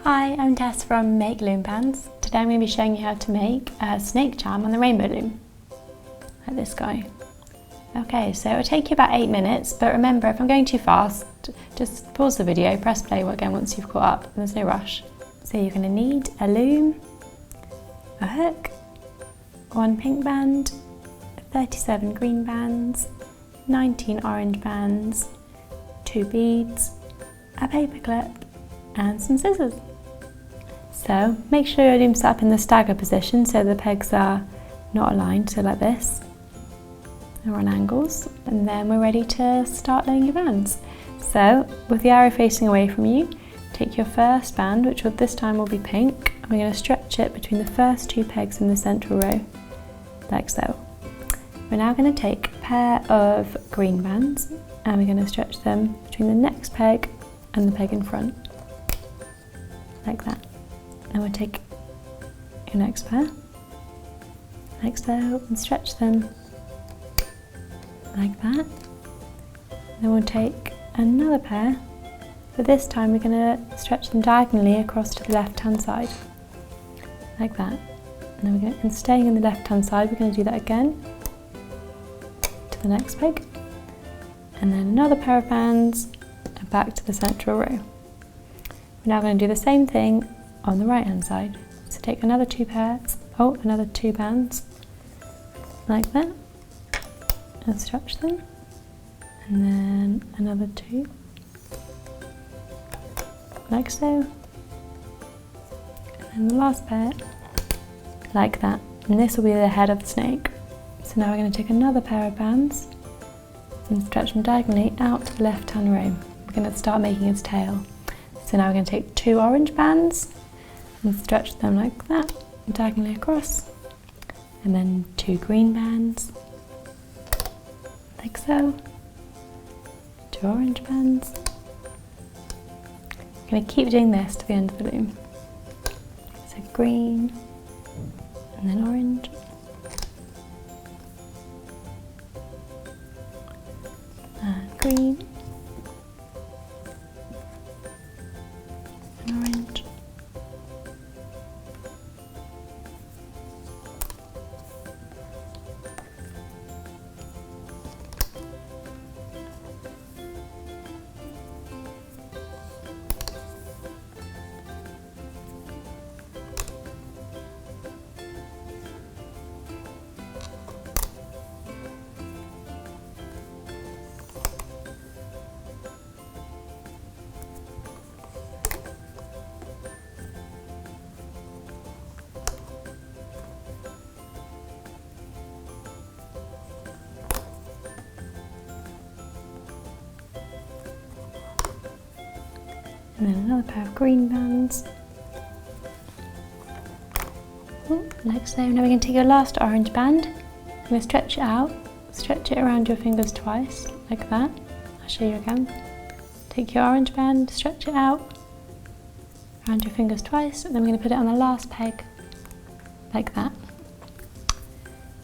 Hi, I'm Tess from Make Loom Bands. Today I'm going to be showing you how to make a snake charm on the rainbow loom, like this guy. Okay, so it'll take you about 8 minutes, but remember, if I'm going too fast, just pause the video, press play again once you've caught up, and there's no rush. So you're going to need a loom, a hook, 1 pink band, 37 green bands, 19 orange bands, 2 beads, a paperclip, and some scissors. So make sure your loom's set up in the stagger position so the pegs are not aligned, so like this, or on angles, and then we're ready to start laying your bands. So with the arrow facing away from you, take your first band, which this time will be pink, and we're going to stretch it between the first 2 pegs in the central row, like so. We're now going to take a pair of green bands and we're going to stretch them between the next peg and the peg in front, like that. And we'll take your next pair, like so, and stretch them like that. Then we'll take another pair, but this time we're going to stretch them diagonally across to the left hand side, like that. And then and staying in the left hand side, we're going to do that again to the next peg, and then another pair of bands and back to the central row. We're now going to do the same thing on the right hand side. So take another 2 bands, like that, and stretch them, and then another 2, like so, and then the last pair, like that, and this will be the head of the snake. So now we're going to take another pair of bands and stretch them diagonally out to the left hand row. We're going to start making its tail. So now we're going to take 2 orange bands and stretch them like that, diagonally across, and then 2 green bands, like so, 2 orange bands. I'm going to keep doing this to the end of the loom. So green, and then orange, and green, and orange, and then another pair of green bands, like so. Now we're going to take your last orange band, you're going to stretch it out, stretch it around your fingers twice, like that. I'll show you again. Take your orange band, stretch it out around your fingers twice, and then we're going to put it on the last peg, like that.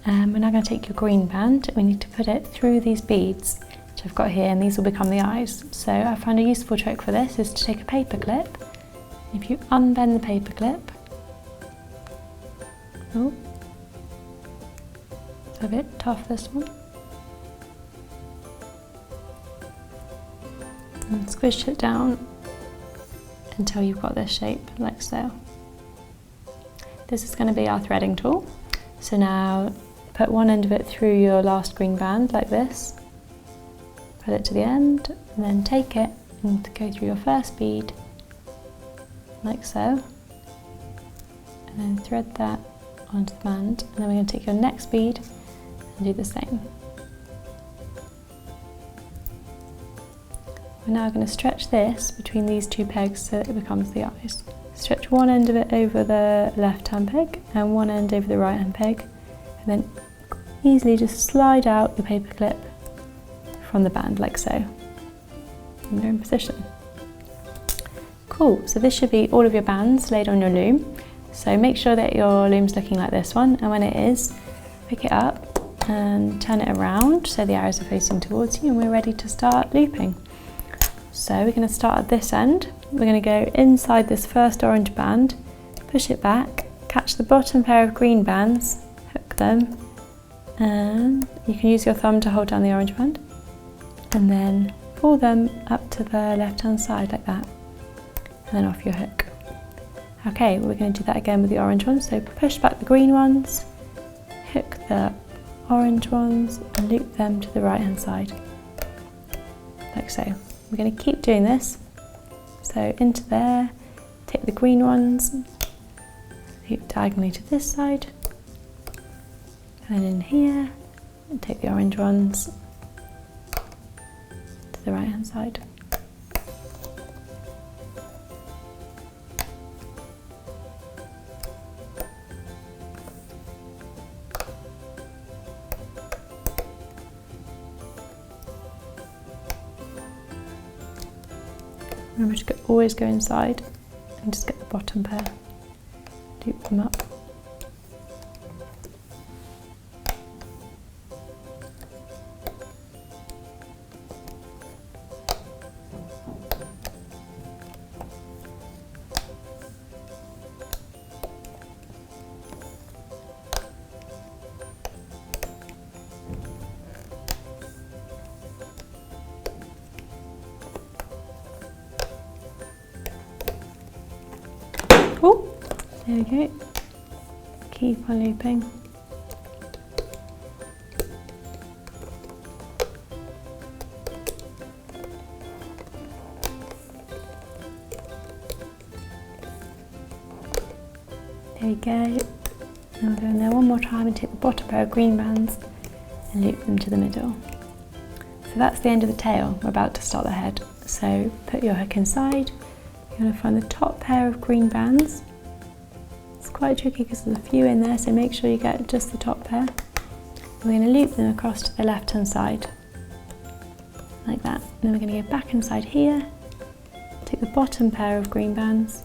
We're now going to take your green band, we need to put it through these beads which I've got here, and these will become the eyes. So I found a useful trick for this is to take a paper clip. If you unbend the paper clip, it's a bit tough, this one, and squish it down until you've got this shape, like so. This is going to be our threading tool. So now put one end of it through your last green band, like this, put it to the end, and then take it and go through your first bead, like so, and then thread that onto the band, and then we're going to take your next bead and do the same. We're now going to stretch this between these 2 pegs so that it becomes the eyes. Stretch one end of it over the left hand peg and one end over the right hand peg, and then easily just slide out your paper clip from the band, like so, and they're in position. Cool, so this should be all of your bands laid on your loom. So make sure that your loom's looking like this one, and when it is, pick it up and turn it around so the arrows are facing towards you, and we're ready to start looping. So we're going to start at this end, we're going to go inside this first orange band, push it back, catch the bottom pair of green bands, hook them, and you can use your thumb to hold down the orange band, and then pull them up to the left hand side like that, and then off your hook. Okay, we're going to do that again with the orange ones, so push back the green ones, hook the orange ones and loop them to the right hand side, like so. We're going to keep doing this, so into there, take the green ones, loop diagonally to this side, and then in here, and take the orange ones to the right hand side. Remember to always go inside and just get the bottom pair, loop them up. Oh, there we go. Keep on looping. There we go. Now we'll go in there one more time and take the bottom pair of green bands and loop them to the middle. So that's the end of the tail. We're about to start the head. So put your hook inside. You're going to find the top pair of green bands. It's quite tricky because there's a few in there, so make sure you get just the top pair. We're going to loop them across to the left hand side, like that. And then we're going to go back inside here, take the bottom pair of green bands,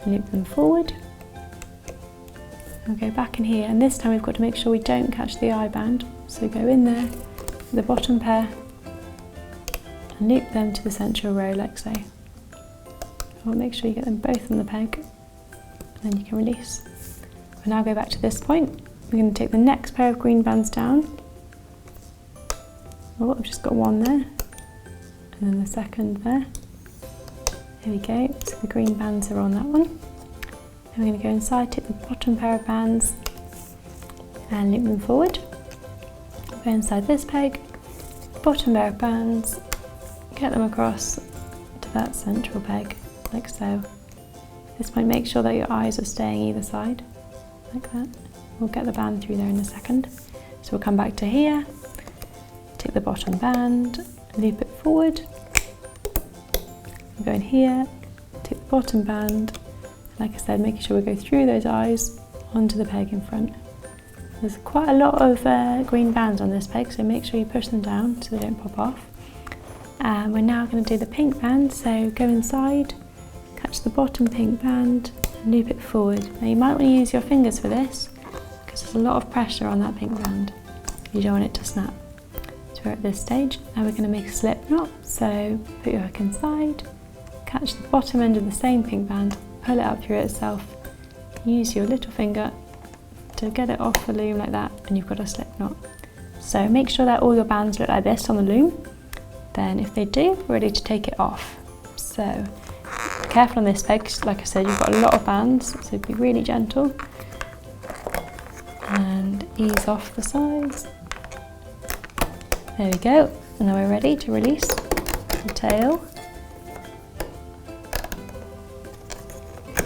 and loop them forward. And we'll go back in here, and this time we've got to make sure we don't catch the eye band. So go in there, with the bottom pair, and loop them to the central row like so. We'll make sure you get them both on the peg, and then you can release. We'll now go back to this point. We're going to take the next pair of green bands down. Oh, I've just got one there, and then the second there. There we go, so the green bands are on that one. Then we're going to go inside, take the bottom pair of bands, and loop them forward. Go inside this peg, bottom pair of bands, get them across to that central peg, like so. At this point, make sure that your eyes are staying either side, like that. We'll get the band through there in a second. So we'll come back to here, take the bottom band, loop it forward, we'll go in here, take the bottom band, like I said, making sure we go through those eyes onto the peg in front. There's quite a lot of green bands on this peg, so make sure you push them down so they don't pop off. And we're now going to do the pink band, so go inside, catch the bottom pink band and loop it forward. Now you might want to use your fingers for this because there's a lot of pressure on that pink band. You don't want it to snap. So we're at this stage. Now we're going to make a slip knot, so put your hook inside, catch the bottom end of the same pink band, pull it up through itself, use your little finger to get it off the loom like that, and you've got a slip knot. So make sure that all your bands look like this on the loom. Then if they do, we're ready to take it off. So be careful on this peg, like I said, you've got a lot of bands, so be really gentle and ease off the sides. There we go, and now we're ready to release the tail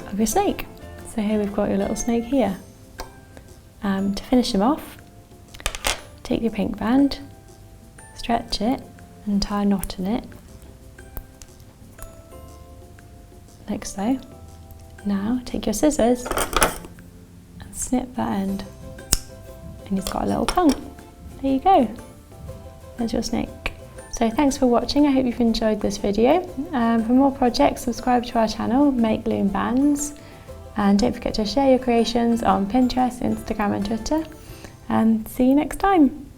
of your snake. So here we've got your little snake here. To finish him off, take your pink band, stretch it and tie a knot in it, like so. Now take your scissors and snip that end, and he's got a little tongue. There you go, there's your snake. So thanks for watching, I hope you've enjoyed this video. For more projects, subscribe to our channel, Make Loom Bands, and don't forget to share your creations on Pinterest, Instagram and Twitter, and see you next time.